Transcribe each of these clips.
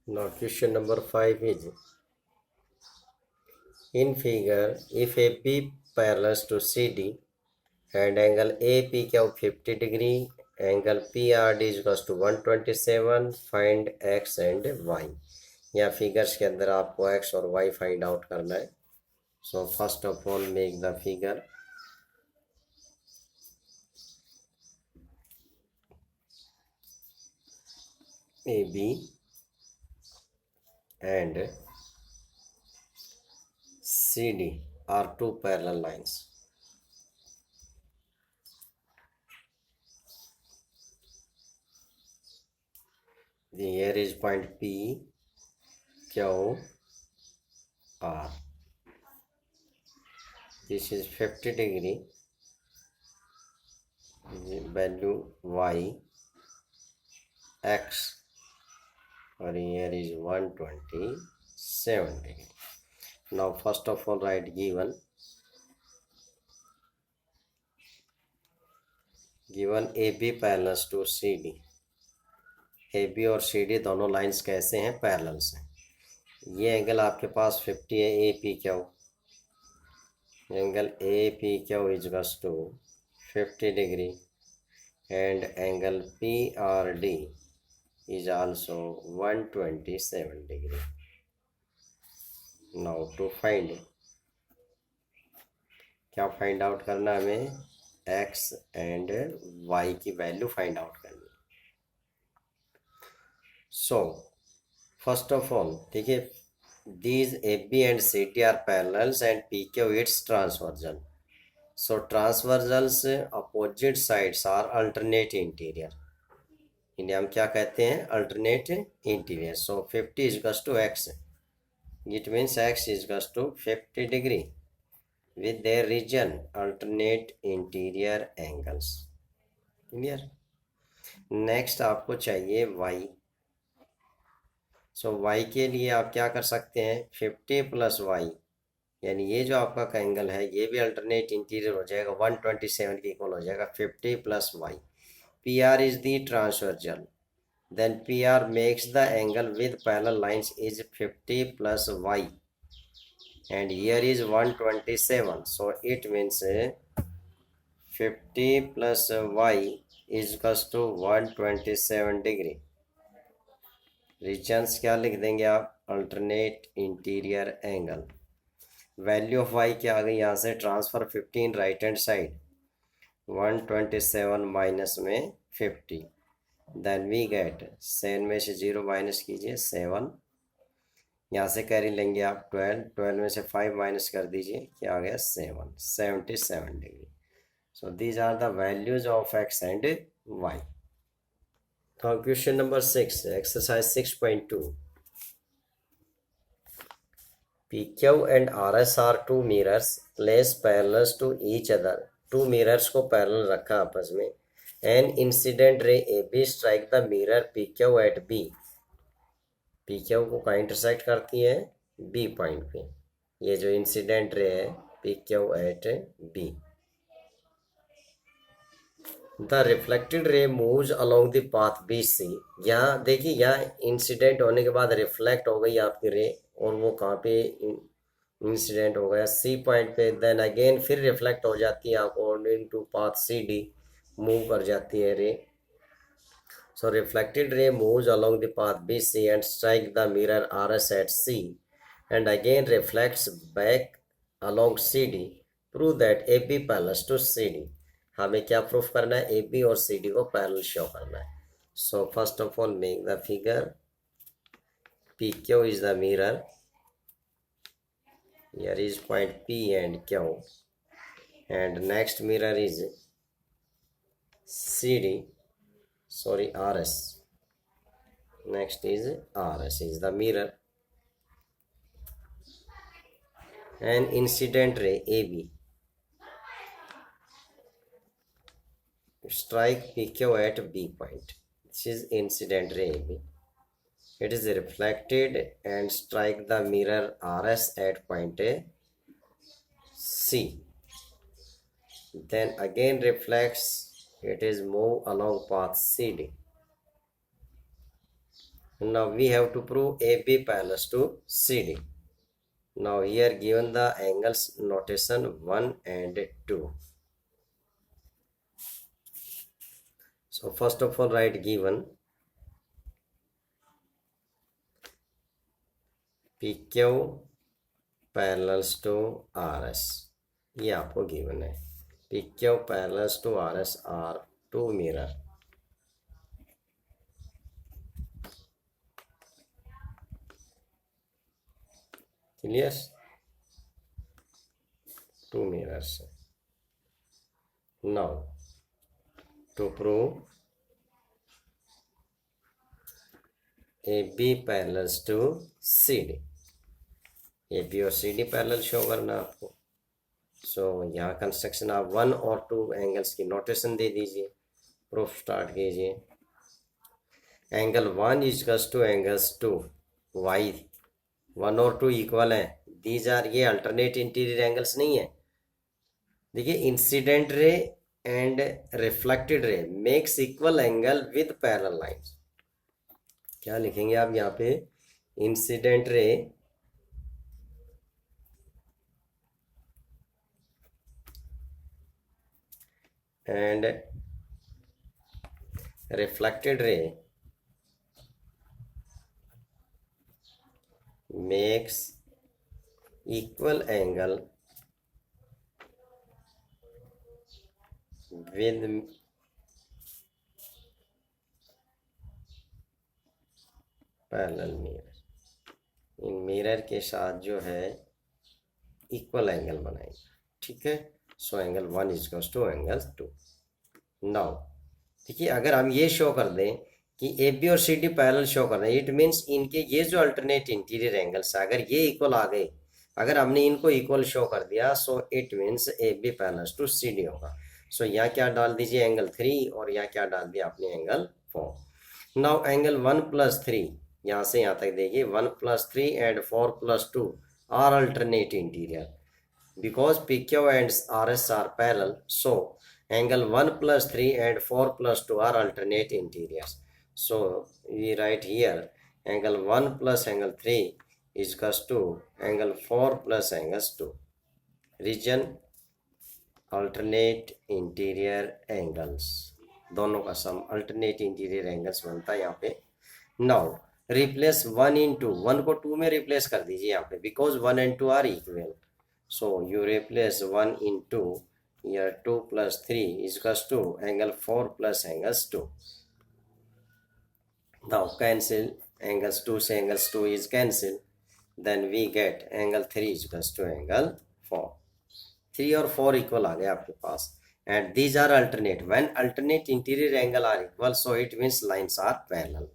Now question number 5 is, in figure, if AB parallels to CD and angle APQ 50 degree, angle PRD is equals to 127, find X and Y. या figures के अंदर आपको X और Y find out करना है. So first of all make the figure. AB and CD are two parallel lines. Here is point P, Q, R. This is 50 degree. Value Y, X, or here is 127 degree. Now first of all write given AB parallels to CD. AB और CD दोनों lines कैसे हैं? Parallels हैं. ये angle आपके पास 50 है, APQ. Angle APQ is equals to 50 degree and angle PRD is also 127 degree. Now to find, क्या find out करना हमें? X and Y की वैल्यू फाइंड आउट करनी. सो फर्स्ट ऑफ ऑल देखिए, these AB and CD are parallels and PQ its transversal. So transversals opposite sides are alternate interior. इन्हें हम क्या कहते हैं? Alternate interior. So 50 is equals to X. It means X is equals to 50 degree with their region alternate interior angles. Clear? Next आपको चाहिए Y. सो Y के लिए आप क्या कर सकते हैं? 50 प्लस Y, यानी ये जो आपका एंगल है ये भी अल्टरनेट इंटीरियर हो जाएगा, 127 के इक्वल हो जाएगा. 50 plus Y. PR is the transversal. Then PR makes the angle with parallel lines is 50 plus Y. And here is 127. So it means 50 plus Y is equals to 127 degree. Reasons क्या लिख देंगे आप? Alternate interior angle. Value of Y क्या आ गई यहाँ से? Transfer 15 right hand side, 127 minus में 50. देन वी गेट 7 में से 0 माइनस कीजिए 7. यहाँ से कैरी लेंगे आप 12 में से 5 माइनस कर दीजिए, क्या आ गया? 77 degree. So these are the values of X and Y. Now question number 6, exercise 6.2. PQ and RS are two mirrors placed parallel to each other. Two mirrors को पैरेलल रखा आपस में. An incident ray AB strike the mirror PQ at B. PQ को कहाँ intersect करती है? B point पे. ये जो इंसिडेंट रे है PQ at B. The reflected ray moves along the path BC. यहाँ देखिए, यहाँ इंसिडेंट होने के बाद रिफ्लेक्ट हो गई आपकी रे, और वो कहाँ पे इंसिडेंट हो गया? C पॉइंट पे. देन अगेन फिर रिफ्लेक्ट हो जाती है according to path CD, move कर जाती है ray. So reflected ray moves along the path BC and strike the mirror RS at C and again reflects back along CD. Prove that AB parallel to CD. हमें क्या proof करना है? A B और C D को parallel show करना है. So first of all make the figure. P Q is the mirror. Here is point P and Q, and next mirror is C D, sorry R S. Next is R S is the mirror. And incident ray A B strike PQ at B point. This is incident ray AB. It is reflected and strike the mirror RS at point A C. Then again reflects. It is move along path CD Now we have to prove AB parallel to CD. Now here given the angles notation 1 and 2. So first of all write given PQ parallels to RS. ये आपको given है PQ parallels to RS are two mirror. Clear? Two mirrors. Now to prove AB parallels to CD. AB और CD parallel show करना आपको. सो यहाँ construction आप 1 और 2 angles की नोटेशन दे दीजिए. प्रूफ स्टार्ट कीजिए. Angle 1 equals to angles 2 why 1 और 2 इक्वल हैं. दीज आर ये अल्टरनेट इंटीरियर एंगल्स नहीं है. देखिए incident ray and reflected ray makes equal angle with parallel lines. क्या लिखेंगे आप यहाँ पे? Incident ray and reflected ray makes equal angle with parallel mirror. इन मिरर के साथ जो है इक्वल एंगल बनाएंगे. ठीक है. So angle 1 equals to angle 2. Now देखिए अगर हम ये शो कर दें कि ए बी और सी डी पैरेलल शो कर रहे हैं, इट मीन्स इनके ये जो अल्टरनेट इंटीरियर एंगल्स है अगर ये इक्वल आ गए, अगर हमने इनको इक्वल शो कर दिया, so it means A B parallel to C D होगा. सो यहाँ क्या डाल दीजिए? एंगल 3 और यहाँ क्या डाल दिया आपने? एंगल 4. नाउ एंगल 1+3 यहाँ से यहाँ तक देखिए 1+3 and 4+2 are alternate interior. Because PQ and RS are parallel, so angle 1+3 and 4+2 are alternate interiors. So we write here angle 1 plus angle 3 is equals to angle 4 plus angle 2. Region alternate interior angles. दोनों का सम alternate interior angles बनता है यहाँ पे. Now replace 1 in 2. 1 को 2 में replace कर दीजिए यहाँ पे, because 1 and 2 are equal. So you replace 1 in 2, here 2 plus 3 is equals to angle 4 plus angles 2. Now cancel angles 2 से angles 2 is cancel. Then we get angle 3 is equals to angle 4. 3 और 4 equal आ गए आपके पास. And these are alternate. When alternate interior angle are equal, so it means lines are parallel.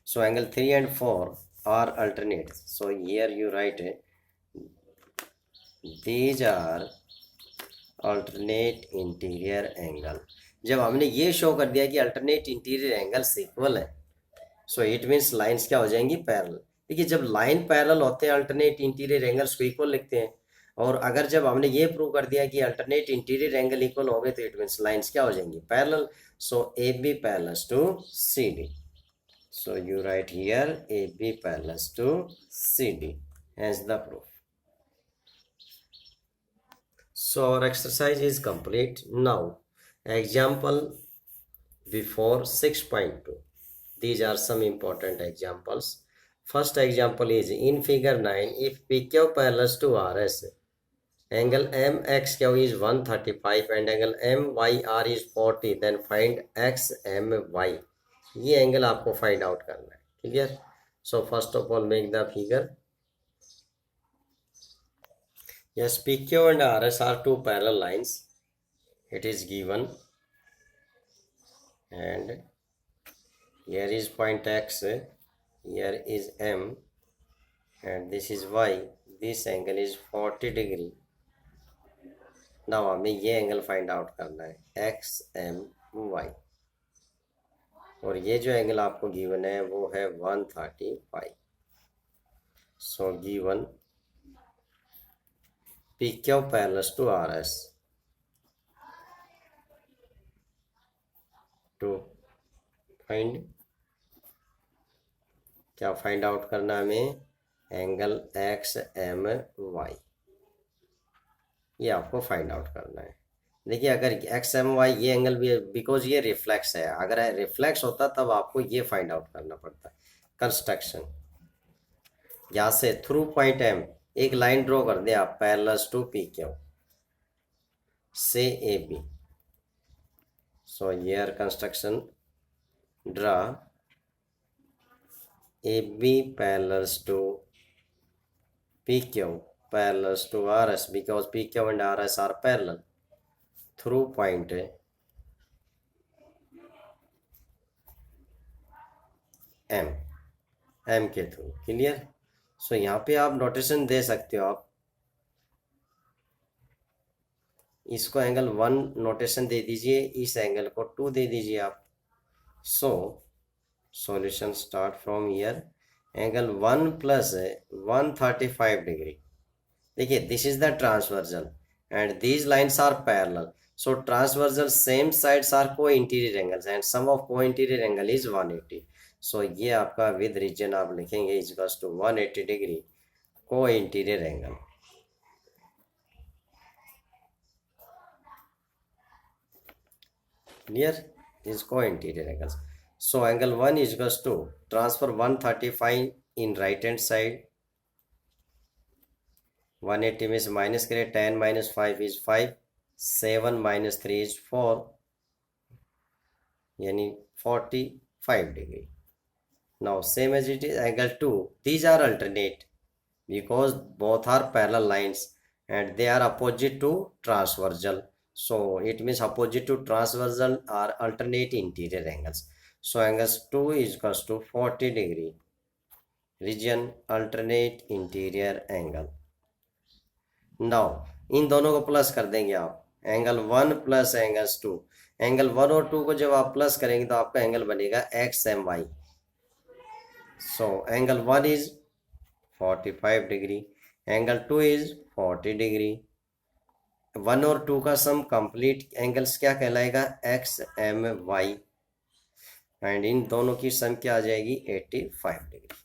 So angle 3 and 4 are alternate. So here you write it. These are alternate interior angle. जब हमने ये show कर दिया कि alternate interior angles equal है, सो it means lines क्या हो जाएंगी? पैरेलल. देखिए जब लाइन पैरेलल होते हैं अल्टरनेट इंटीरियर एंगल्स को इक्वल लिखते हैं. और अगर जब हमने ये प्रूव कर दिया कि अल्टरनेट इंटीरियर एंगल इक्वल हो गए, तो इट मीन्स लाइंस क्या हो जाएंगी? Parallel. So A B parallel to C D. So you write here A B parallel to C D as the proof. So our exercise is complete. Now example before 6.2. These are some important examples. First example is in figure 9. If PQ parallels to RS, angle MXQ is 135 and angle MYR is 40, then find XMY. ये angle आपको find out करना है. Clear? So first of all make the figure. Yes, PQ and RS are two parallel lines. It is given, and here is point X, here is M, and this is Y. This angle is 40 degree. Now हमें ये angle find out करना है XMY. और ये जो angle आपको given है वो है 135. So given PQ parallels to RS. To find क्या फाइंड आउट करना हमें? एंगल एक्स एम वाई, ये आपको फाइंड आउट करना है। देखिए अगर एक्स एम वाई ये एंगल भी है, बिकॉज ये रिफ्लेक्स है, अगर रिफ्लेक्स होता तब आपको ये फाइंड आउट करना पड़ता। कंस्ट्रक्शन, यहाँ से थ्रू पॉइंट एम एक लाइन ड्रॉ कर दे आप पैरेलल टू पी क्यू से A B. So here construction, draw A B parallel to P Q parallels to RS because PQ and RS are parallel through point M के through. Clear? सो यहाँ पे आप notation दे सकते हो, आप इसको angle 1 notation दे दीजिए, इस एंगल को 2 दे दीजिए आप। So solution start from here, angle 1 plus 135 degree. देखिए this is the transversal and these lines are parallel, so transversal same sides are co-interior angles and sum of co-interior angle is 180। So ये आपका with reason आप लिखेंगे is equals to 180 degree co-interior angle. Clear? Is co-interior angles. So angle 1 is equals to transfer 135 in right hand side, 180 में से minus करें, 10 minus 5 is 5, 7 minus 3 is 4, यानी 45 degree. Now same as it is angle 2, these are alternate because both are parallel lines and they are opposite to transversal, so it means opposite to transversal are alternate interior angles. So angles 2 is equals to 40 degree region alternate interior angle. Now इन दोनों को plus कर देंगे आप, angle 1 plus angles 2, angle 1 और 2 को जब आप plus करेंगे तो आपका एंगल बनेगा X M Y. So angle 1 is 45 degree, angle 2 is 40 degree. 1 और 2 का सम कंप्लीट एंगल्स क्या कहलाएगा? एक्स एम वाई, एंड इन दोनों की सम क्या आ जाएगी? 85 डिग्री।